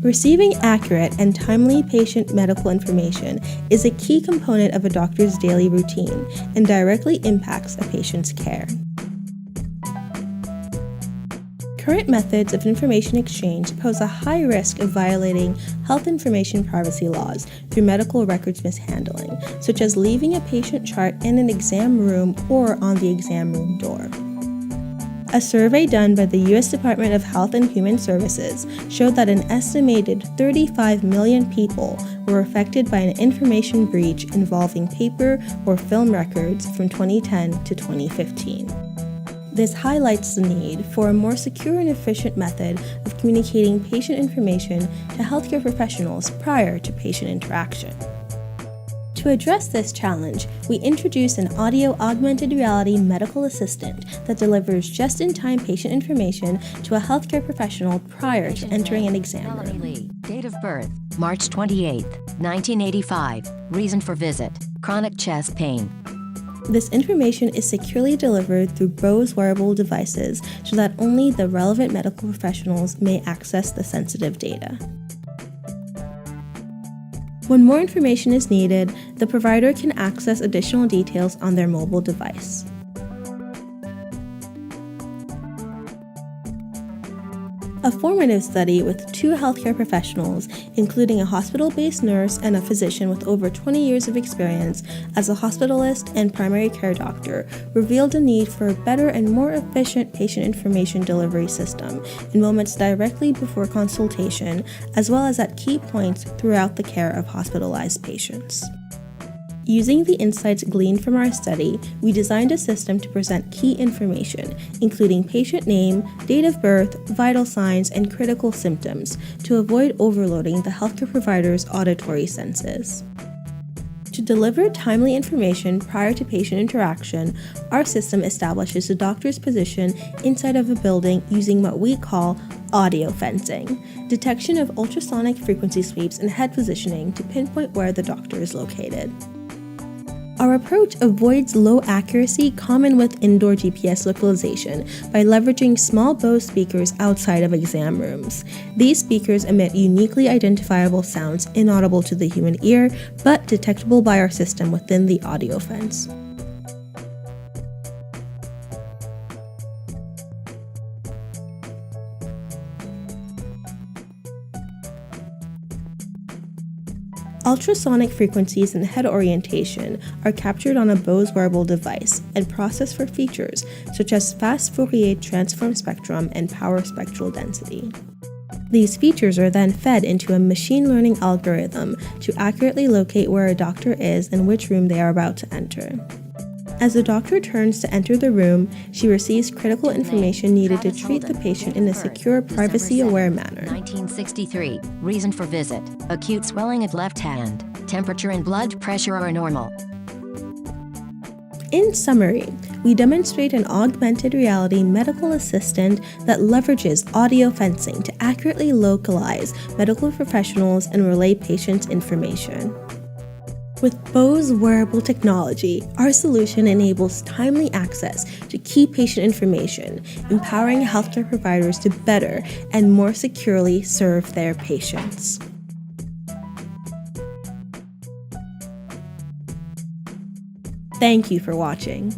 Receiving accurate and timely patient medical information is a key component of a doctor's daily routine and directly impacts a patient's care. Current methods of information exchange pose a high risk of violating health information privacy laws through medical records mishandling, such as leaving a patient chart in an exam room or on the exam room door. A survey done by the U.S. Department of Health and Human Services showed that an estimated 35 million people were affected by an information breach involving paper or film records from 2010 to 2015. This highlights the need for a more secure and efficient method of communicating patient information to healthcare professionals prior to patient interaction. To address this challenge, we introduce an audio augmented reality medical assistant that delivers just-in-time patient information to a healthcare professional prior to entering an exam room. Date of birth, March 28, 1985. Reason for visit, chronic chest pain. This information is securely delivered through Bose Wearable devices so that only the relevant medical professionals may access the sensitive data. When more information is needed, the provider can access additional details on their mobile device. A formative study with 2 healthcare professionals, including a hospital-based nurse and a physician with over 20 years of experience as a hospitalist and primary care doctor, revealed a need for a better and more efficient patient information delivery system in moments directly before consultation, as well as at key points throughout the care of hospitalized patients. Using the insights gleaned from our study, we designed a system to present key information, including patient name, date of birth, vital signs, and critical symptoms, to avoid overloading the healthcare provider's auditory senses. To deliver timely information prior to patient interaction, our system establishes the doctor's position inside of a building using what we call audio fencing, detection of ultrasonic frequency sweeps and head positioning to pinpoint where the doctor is located. Our approach avoids low accuracy common with indoor GPS localization by leveraging small Bose speakers outside of exam rooms. These speakers emit uniquely identifiable sounds inaudible to the human ear, but detectable by our system within the audio fence. Ultrasonic frequencies and head orientation are captured on a Bose Wearable device and processed for features such as fast Fourier transform spectrum and power spectral density. These features are then fed into a machine learning algorithm to accurately locate where a doctor is and which room they are about to enter. As the doctor turns to enter the room, she receives critical information needed to treat the patient in a secure, privacy-aware manner. 1963. Reason for visit, acute swelling of left hand. Temperature and blood pressure are normal. In summary, we demonstrate an augmented reality medical assistant that leverages audio fencing to accurately localize medical professionals and relay patients' information. With Bose Wearable technology, our solution enables timely access to key patient information, empowering healthcare providers to better and more securely serve their patients. Thank you for watching.